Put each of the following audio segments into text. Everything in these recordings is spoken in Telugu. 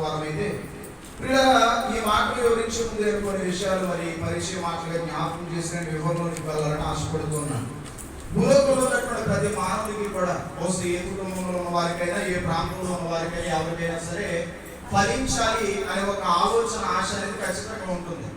వారమైతే పిల్లల ఈ మాటలు వివరించే ముందు కొన్ని విషయాలు మరి పరిచయ మాటలుగా జ్ఞాపకం చేసిన వివరణలోకి వెళ్ళాలని ఆశపడుతున్నాను. భూలోకంలో ఉన్నటువంటి ప్రతి మానవుడికి కూడా బహుశా ఏ కుటుంబంలో ఉన్న వారికైనా ఏ ప్రాంతంలో ఉన్న వారికైనా ఎవరికైనా సరే ఫలించాలి అనే ఒక ఆలోచన ఆశ అనేది ఖచ్చితంగా ఉంటుంది.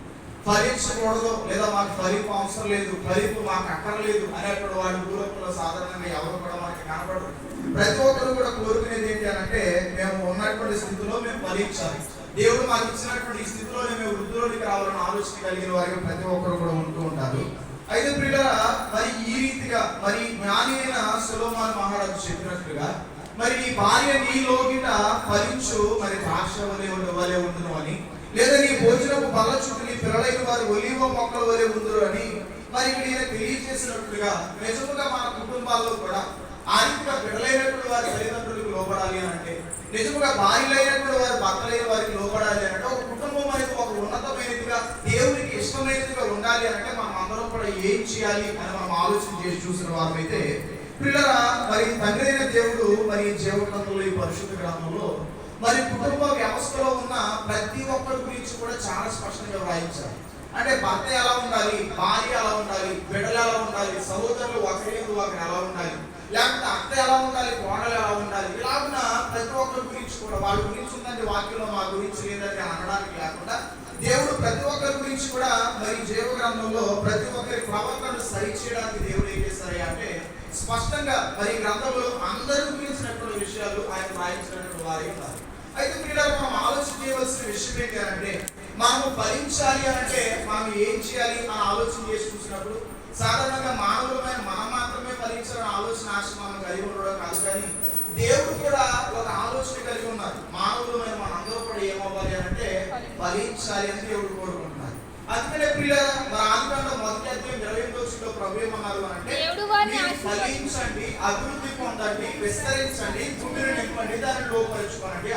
ఫలించకూడదు లేదా మాకు ఫలింపు అవసరం లేదు, ఫలింపు మాకు అక్కర్లేదు అనేటువంటి వాడు భూలోకంలో సాధారణంగా ఎవరు కూడా మనకి కనపడరు. ప్రతి ఒక్కరు కూడా కోరుకునేది ఏంటి అంటే మేము ఉన్నటువంటి స్థితిలో మేము ఫలించాలి, దేవుడు మాకు ఇచ్చినటువంటి ఈ స్థితిలో మేము వృద్ధిలోనికి రావాలని ఆలోచన కలిగిన వారికి ప్రతి ఒక్కరు కూడా ఉంటూ ఉంటారు. అయితే ప్రియులారా, మరి ఈ రీతిగా మరి జ్ఞాని అయిన సొలొమోను మహారాజు చెప్పినట్లుగా మరి నీ భార్య నీలోకిట ఫలించు మరి ద్రాక్ష వలె ఉండును అని, లేదా నీ భోజనపు బల్ల చుట్టూ నీ పిల్లలైన వారు ఒలీవ మొక్కల వలె ఉందురు అని మరి ఈయన తెలియజేసినట్లుగా నిజముగా మన కుటుంబాల్లో కూడా ఆ రీతిగా బిడ్డలైనటువంటి వారి తల్లిదండ్రులకు లోపడాలి అని అంటే, నిజముగా భార్యలైనటువంటి వారి భర్తలైన వారికి లోపడాలి అంటే, ఒక కుటుంబం అనేది ఒక ఉన్నతమైనదిగా దేవునికి ఇష్టమైనదిగా ఉండాలి అంటే మనం అందరం కూడా ఏం చేయాలి అని మనం ఆలోచన చేసి చూసిన వారైతే పిల్లరా, మరి తండ్రి అయిన దేవుడు మరి జీవగ్రంథంలో ఈ పరిశుద్ధ గ్రంథంలో మరి కుటుంబ వ్యవస్థలో ఉన్న ప్రతి ఒక్కరి గురించి కూడా చాలా స్పష్టంగా వ్రాయించారు. అంటే భర్త ఎలా ఉండాలి, భార్య ఎలా ఉండాలి, బిడ్డలు ఎలా ఉండాలి, సహోదరులు ఒకరి ఎలా ఉండాలి, లేకపోతే అత్త ఎలా ఉండాలి, కోడలు ఎలా ఉండాలి, ఇలాగున్న ప్రతి ఒక్కరి గురించి కూడా వాళ్ళ గురించి ఉందంటే వాక్యంలో మా గురించి లేదని అనడానికి లేకుండా దేవుడు ప్రతి ఒక్కరి గురించి కూడా మరి జీవగ్రంథంలో ప్రతి ఒక్కరి ప్రవర్తనను సరి చేయడానికి దేవుడు ఏం చేస్తారా అంటే స్పష్టంగా మరి గ్రంథంలో అందరి గురించినటువంటి విషయాలు ఆయన రాయించినటువంటి వారే ఉన్నారు. అయితే మీరు మనం ఆలోచన చేయవలసిన విషయం ఏంటి అంటే, మనము ఫలించాలి అంటే మనం ఏం చేయాలి అని ఆలోచన చేసి చూసినప్పుడు సాధారణంగా మానవులమైన మనం మాత్రమే ఫలించాలని ఆలోచన ఆశ మనం కలిగి ఉండడం కాదు, కానీ దేవుడు కూడా ఒక ఆలోచన కలిగి ఉన్నారు. మానవులమైన మన అందరూ కూడా ఏమవ్వాలి అంటే ఫలించాలి అని దేవుడు కోరుకుంటున్నారు. అందుకనే పిల్లల మన ఆదికాండం మొదటి అధ్యాయం 28వ వచనంలో ప్రభు ఏమన్నారు అంటే, ఫలించండి, అభివృద్ధి పొందండి, విస్తరించండి, భూమిని నింపండి, దాన్ని లోపరుచుకోనండి.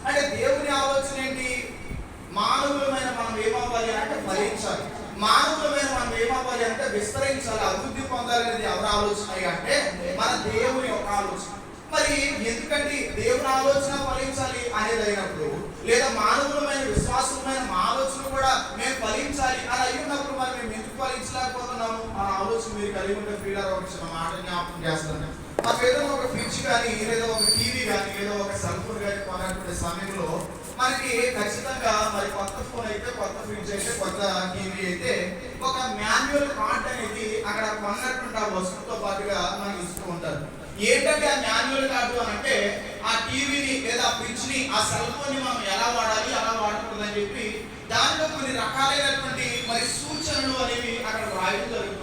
అంటే దేవుని ఆలోచన ఏంటి? మానవులమైన మనం ఏమవ్వాలి అంటే ఫలించాలి, మానవులమైన మనం ఏమవ్వాలి అంటే విస్తరించాలి, అభివృద్ధి పొందాలి అనేది ఎవరి ఆలోచన అంటే మన దేవుని యొక్క ఆలోచన. మరి ఎందుకంటే దేవుని ఆలోచన ఫలించాలి అనేది అయినప్పుడు, లేదా మానవులమైన విశ్వాసమైన మా ఆలోచన కూడా మేము ఫలించాలి అని అయినప్పుడు మరి మేము ఎందుకు ఫలించలేకపోతున్నాము ఆ ఆలోచన మీరు కలిగి ఉంటే ఫ్రీడర్ ఒక చిన్న మాట జ్ఞాపకం చేస్తాను. మాకు ఏదైనా ఒక ఫ్రిడ్జ్ కానీ, లేదా ఒక టీవీ కానీ, లేదా ఒక సెల్ ఫోన్ కానీ కొన్నటువంటి సమయంలో మనకి ఖచ్చితంగా మరి కొత్త ఫోన్ అయితే, కొత్త ఫ్రిడ్జ్ అయితే, కొత్త టీవీ అయితే ఒక మాన్యువల్ కార్డ్ అనేది అక్కడ కొన్నటువంటి ఆ వస్తువుతో పాటుగా మనకి ఇస్తూ ఉంటారు. ఏంటంటే ఆ మాన్యువల్ కార్డు అని అంటే ఆ టీవీని లేదా ఫ్రిడ్జ్ ని ఆ సెల్ ఫోన్ ని మనం ఎలా వాడాలి, ఎలా వాడకూడదు అని చెప్పి దానిలో కొన్ని రకాలైనటువంటి మరి సూచనలు అనేవి అక్కడ రాయడం జరుగుతుంది.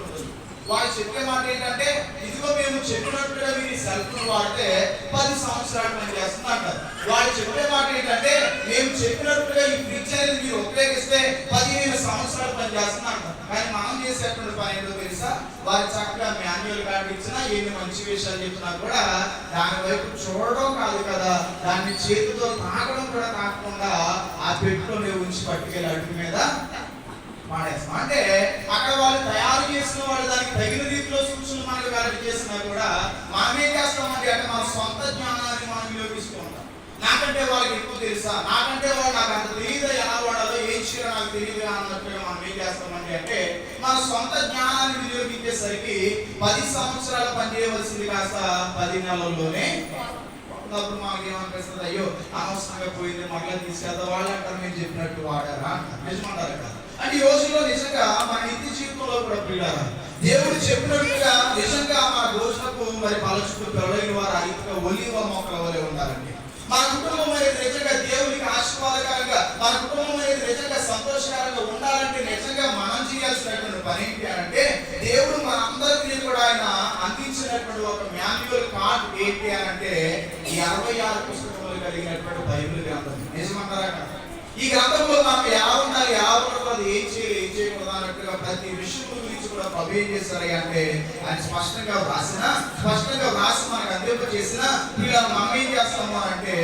వాళ్ళు చెప్పే మాట ఏంటంటే, ఇదిగో మేము చెప్పినట్టుగా మీరు సెల్ ఫోన్ వాడితే 10 సంవత్సరాలు పనిచేస్తుంది అంటారు. వాళ్ళు చెప్పే మాట ఏంటంటే, మేము చెప్పినట్టుగా ఈ ఫ్రిడ్జ్ అనేది మీరు ఉపయోగిస్తే 15 సంవత్సరాలు పనిచేస్తుంది అంటారు. కానీ మనం చేసేటువంటి పని ఏంటో తెలుసా? వారు చక్కగా మాన్యువల్ కార్డు ఇచ్చినా, ఎన్ని మంచి విషయాలు చెప్పినా కూడా దాని వైపు చూడడం కాదు కదా, దాన్ని చేతితో తాగడం కూడా కాకుండా ఆ పెట్టుకొని ఉంచి పట్టుకెళ్ళి అడుగు మీద మాడేస్తాం. అంటే అక్కడ వాళ్ళు తయారు చేసిన వాళ్ళు దానికి తగిన రీతిలో సూచనలు మనకు వెల్లడి చేసినా కూడా మనం ఏం చేస్తామండి అంటే మన సొంత జ్ఞానాన్ని మనం వినియోగిస్తూ ఉంటాం. నాకంటే వాళ్ళకి ఎక్కువ తెలుసా, నాకంటే వాళ్ళు నాకు అంత తెలియదు, ఎలా వాడాలో ఏం చేయాలో నాకు తెలియదు అన్నట్టుగా మనం ఏం చేస్తామండి అంటే మన సొంత జ్ఞానాన్ని వినియోగించేసరికి 10 సంవత్సరాలు పనిచేయవలసింది కాస్త 10 నెలల్లోనే అప్పుడు మాకు ఏమనిపిస్తుంది, అయ్యో అనవసరంగా పోయింది, మళ్ళీ తీసుకెళ్తా. వాళ్ళు అంటారు మేము చెప్పినట్టు వాడారా నిజమంటారు కదా. అంటే ఈ రోజుల్లో నిజంగా మన నిత్య జీవితంలో కూడా పిల్లలు దేవుడు చెప్పినట్టుగా నిజంగా మన రోజులకు మరి పలచుకు పిల్లలైన వారు ఆ రీతిగా ఒలీవ మొక్కల వలె ఉండాలండి. మన కుటుంబం అనేది నిజంగా దేవునికి ఆశీర్వాదకరంగా, మన కుటుంబం అనేది నిజంగా సంతోషకరంగా ఉండాలంటే నిజంగా మనం చేయాల్సినటువంటి పని ఏంటి అంటే, దేవుడు మనందరికీ కూడా ఆయన అందించినటువంటి ఒక మాన్యువల్ కార్డ్ ఏంటి అని అంటే ఈ 66 పుస్తకములు కలిగినటువంటి బైబిల్ గ్రంథం. నిజమంటారా? ఈ గ్రంథంలో మనకు ఎలా ఉండాలి, ఎలా ఉండకూడదు, ఏం చేయాలి, ఏం చేయకూడదు అన్నట్టుగా ప్రతి విషయం గురించి కూడా ప్రభు ఏం చేస్తారు అంటే ఆయన స్పష్టంగా వ్రాసి మనకు అందింప చేసిన ఇలా మనం ఏం చేస్తాము అంటే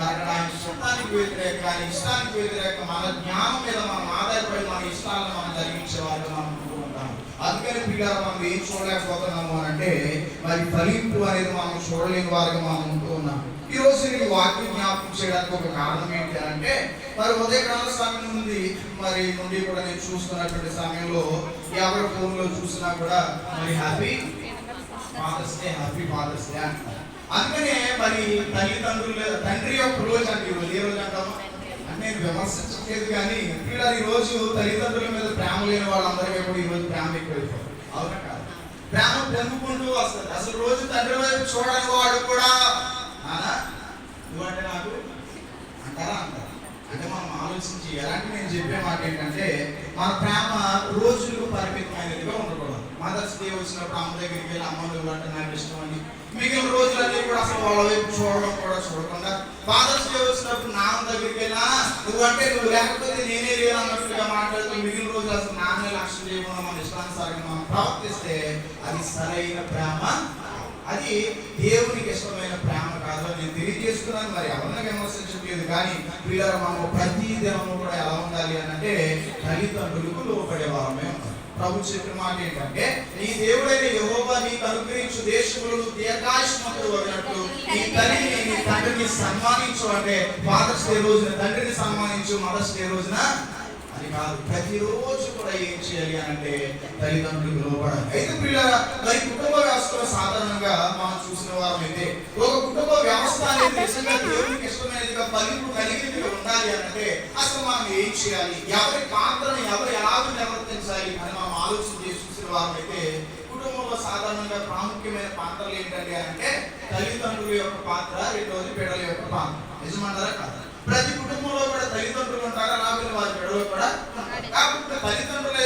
ఆయన ఇష్టానికి వ్యతిరేక, ఆయన ఇష్టానికి వ్యతిరేక మన జ్ఞానం మీద మనం ఆధారపడి మన ఇష్టాలను మనం జరిగించే వాళ్ళు మనం ఉంటాం. అందుకని పిల్లలు మనం ఏం చూడలేకపోతున్నాము అని అంటే మరి ఫలింపు అనేది మనం చూడలేని వారికి మనం ఉంటూ ఉన్నాం. ఈ రోజు నేను వాక్యం జ్ఞాపకం చేయడానికి ఒక కారణం ఏంటి అంటే మరి ఉదయకాల సమయం నుండి కూడా నేను చూస్తున్నటువంటి సమయంలో ఎవరి ఫోన్లో చూసినా కూడా మరి హ్యాపీ ఫాదర్స్ డే అంటారు. అందుకనే మరి తండ్రి యొక్క రోజు అంటే ఈరోజు ఏ రోజు అంటాము అంటే నేను విమర్శించలేదు, కానీ పిల్లలు ఈ రోజు తల్లిదండ్రుల మీద ప్రేమ లేని వాళ్ళందరికీ కూడా ఈ రోజు ప్రేమ ఎక్కువైపోతుంది. అవునా కాదు? ప్రేమ పెంపుకుంటూ వస్తుంది. అసలు రోజు తండ్రి వైపు చూడని వాడు కూడా నానా నువ్వంటే నాకు అంటారా అంటే మనం ఆలోచించి ఎలాంటి నేను చెప్పే మాట ఏంటంటే మన ప్రేమ రోజులు పరిమితమైనదిగా ఉండకూడదు. మదర్స్ డే వచ్చినప్పుడు అమ్మ దగ్గరికి వెళ్ళి అమ్మ నువ్వు అంటే నాకు ఇష్టం అని మిగిలిన రోజులన్నీ కూడా అసలు వాళ్ళ వైపు చూడడం కూడా చూడకుండా ఫాదర్స్ డే వచ్చినప్పుడు నాన్న దగ్గరికి వెళ్ళినా నువ్వంటే నువ్వు లేకపోతే నేనే లేనన్నట్టుగా మాట్లాడుతూ మిగిలిన రోజులు అసలు నాన్నే లక్ష్యం చేయకుండా మన ఇష్టానుసారంగా మనం ప్రవర్తిస్తే అది సరైన ప్రేమ, అది దేవునికి ఇష్టమైన ప్రేమ కాదు అని నేను తెలియజేస్తున్నాను. మరి ఎవరిని విమర్శించట్లేదు, కానీ పిల్లలు మనం ప్రతి దినము కూడా ఎలా ఉండాలి అని అంటే తల్లిదండ్రులకు లోపడే వారమే ఉండాలి. ప్రభు చెప్పిన మాట ఏంటంటే నీ దేవుడైన యెహోవా నీకు అనుగ్రహించు దేశములు దీర్ఘాయుష్మంతుడు అన్నట్టు నీ తల్లిని నీ తండ్రిని సన్మానించు. అంటే ఫాదర్స్ డే రోజున తండ్రిని సన్మానించు, మదర్స్ డే రోజున అని కాదు, ప్రతిరోజు కూడా ఏం చేయాలి అంటే తల్లిదండ్రులకు లోపడాలి. అయితే పిల్లల మరి కుటుంబ వ్యవస్థలో సాధారణంగా మనం చూసిన వారం అయితే ఒక కుటుంబ వ్యవస్థ అనేది నిజంగా దేవునికి ఇష్టమైనదిగా ఫలింపు కలిగినదిగా ఉండాలి అంటే అసలు మనం ఏం చేయాలి, ఎవరి పాత్రను ఎవరు ఎలాగ నిర్వర్తించాలి అని మనం ఆలోచన చేసి చూసిన వారం అయితే కుటుంబంలో సాధారణంగా ప్రాముఖ్యమైన పాత్రలు ఏంటంటే అంటే తల్లిదండ్రుల యొక్క పాత్ర, రెండోది పిల్లల యొక్క పాత్ర. నిజమంటారా కాదు? ప్రతి కుటుంబంలో కూడా తల్లిదండ్రులు ఉంటారు, అలాగే వారి పిల్లలు కూడా. కాబట్టి తల్లిదండ్రులు